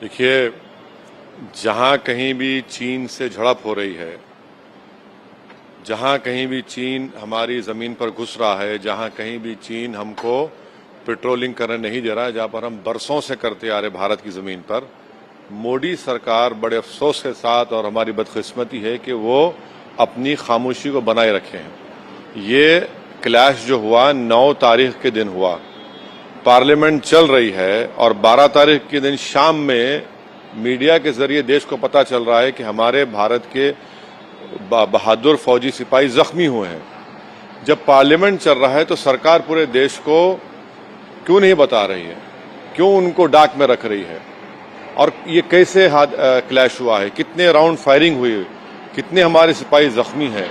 देखिए, जहां कहीं भी चीन से झड़प हो रही है, जहां कहीं भी चीन हमारी जमीन पर घुस रहा है, जहां कहीं भी चीन हमको पेट्रोलिंग करने नहीं दे रहा है, जहां पर हम बरसों से करते आ रहे भारत की जमीन पर, मोदी सरकार बड़े अफसोस के साथ, और हमारी बदकिस्मती है कि वो अपनी खामोशी को बनाए रखे हैं। ये क्लैश जो हुआ 9 तारीख के दिन हुआ, पार्लियामेंट चल रही है और 12 तारीख के दिन शाम में मीडिया के जरिए देश को पता चल रहा है कि हमारे भारत के बहादुर फौजी सिपाही जख्मी हुए हैं। जब पार्लियामेंट चल रहा है तो सरकार पूरे देश को क्यों नहीं बता रही है, क्यों उनको डाक में रख रही है, और ये कैसे क्लैश हुआ है, कितने राउंड फायरिंग हुई, कितने हमारे सिपाही जख्मी हैं,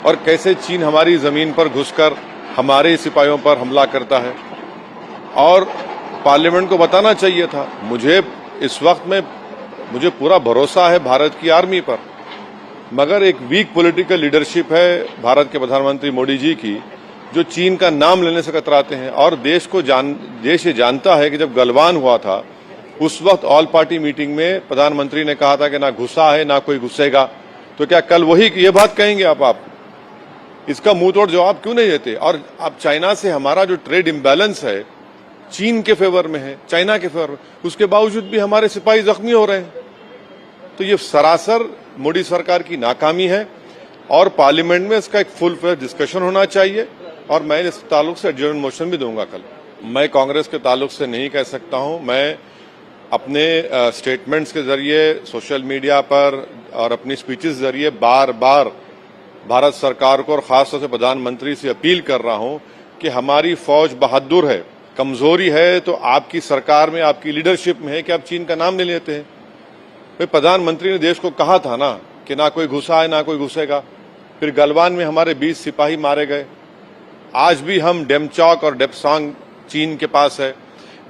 और कैसे चीन हमारी जमीन पर घुसकर हमारे सिपाहियों पर हमला करता है। और पार्लियामेंट को बताना चाहिए था। इस वक्त में मुझे पूरा भरोसा है भारत की आर्मी पर, मगर एक वीक पॉलिटिकल लीडरशिप है भारत के प्रधानमंत्री मोदी जी की, जो चीन का नाम लेने से कतराते हैं। और देश ये जानता है कि जब गलवान हुआ था उस वक्त ऑल पार्टी मीटिंग में प्रधानमंत्री ने कहा था कि ना घुसा है ना कोई घुसेगा। तो क्या कल वही ये बात कहेंगे आप? इसका मुंह तोड़ जवाब क्यों नहीं देते? और अब चाइना से हमारा जो ट्रेड इम्बैलेंस है चीन के फेवर में है, चाइना के फेवर में, उसके बावजूद भी हमारे सिपाही जख्मी हो रहे हैं। तो ये सरासर मोदी सरकार की नाकामी है और पार्लियामेंट में इसका एक फुल फ्लेज डिस्कशन होना चाहिए। और मैं इस ताल्लुक से एडजर्नमेंट मोशन भी दूंगा कल। मैं कांग्रेस के ताल्लुक से नहीं कह सकता हूं। मैं अपने स्टेटमेंट्स के जरिए, सोशल मीडिया पर और अपनी स्पीचेस के जरिए बार बार भारत सरकार को और खासतौर से प्रधानमंत्री से अपील कर रहा हूं कि हमारी फौज बहादुर है। कमजोरी है तो आपकी सरकार में, आपकी लीडरशिप में है कि आप चीन का नाम नहीं लेते हैं। फिर प्रधानमंत्री ने देश को कहा था ना कि ना कोई घुसा है ना कोई घुसेगा। फिर गलवान में हमारे 20 सिपाही मारे गए। आज भी हम डेमचौक और डेपसांग चीन के पास है,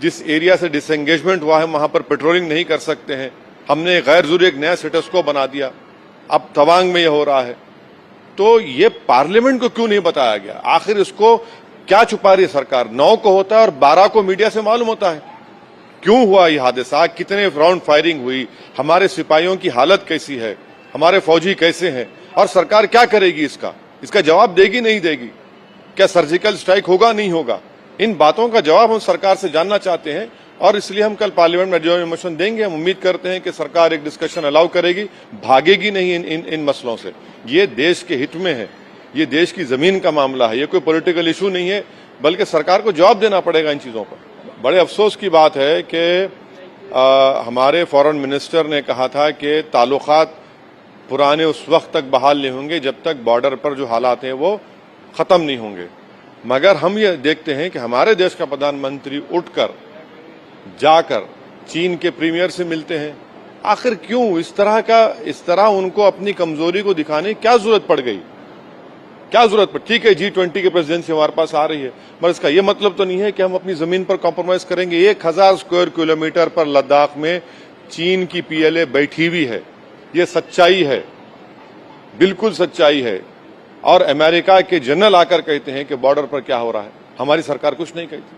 जिस एरिया से डिसएंगेजमेंट हुआ है वहां पर पेट्रोलिंग नहीं कर सकते हैं। हमने गैर जरूरी एक नया स्टेटस को बना दिया। अब तवांग में यह हो रहा है। तो ये पार्लियामेंट को क्यों नहीं बताया गया? आखिर इसको क्या छुपा रही है सरकार? 9 को होता है और 12 को मीडिया से मालूम होता है। क्यों हुआ यह हादसा? कितने राउंड फायरिंग हुई? हमारे सिपाहियों की हालत कैसी है? हमारे फौजी कैसे हैं? और सरकार क्या करेगी? इसका जवाब देगी नहीं देगी? क्या सर्जिकल स्ट्राइक होगा नहीं होगा? इन बातों का जवाब हम सरकार से जानना चाहते हैं और इसलिए हम कल पार्लियामेंट में एडजर्नमेंट मोशन देंगे। हम उम्मीद करते हैं कि सरकार एक डिस्कशन अलाउ करेगी, भागेगी नहीं इन मसलों से। ये देश के हित में है, ये देश की जमीन का मामला है, ये कोई पॉलिटिकल इशू नहीं है, बल्कि सरकार को जवाब देना पड़ेगा इन चीजों पर। बड़े अफसोस की बात है कि हमारे फॉरेन मिनिस्टर ने कहा था कि ताल्लुकात पुराने उस वक्त तक बहाल नहीं होंगे जब तक बॉर्डर पर जो हालात हैं वो खत्म नहीं होंगे। मगर हम ये देखते हैं कि हमारे देश का प्रधानमंत्री उठकर जाकर चीन के प्रीमियर से मिलते हैं। आखिर क्यों इस तरह उनको अपनी कमजोरी को दिखाने की क्या जरूरत पड़ गई? क्या जरूरत पड़ी? ठीक है, G20 की प्रेसिडेंसी हमारे पास आ रही है, मगर इसका यह मतलब तो नहीं है कि हम अपनी जमीन पर कॉम्प्रोमाइज करेंगे। 1000 स्क्वायर किलोमीटर पर लद्दाख में चीन की PLA बैठी हुई है। ये सच्चाई है, बिल्कुल सच्चाई है। और अमेरिका के जनरल आकर कहते हैं कि बॉर्डर पर क्या हो रहा है। हमारी सरकार कुछ नहीं कहती।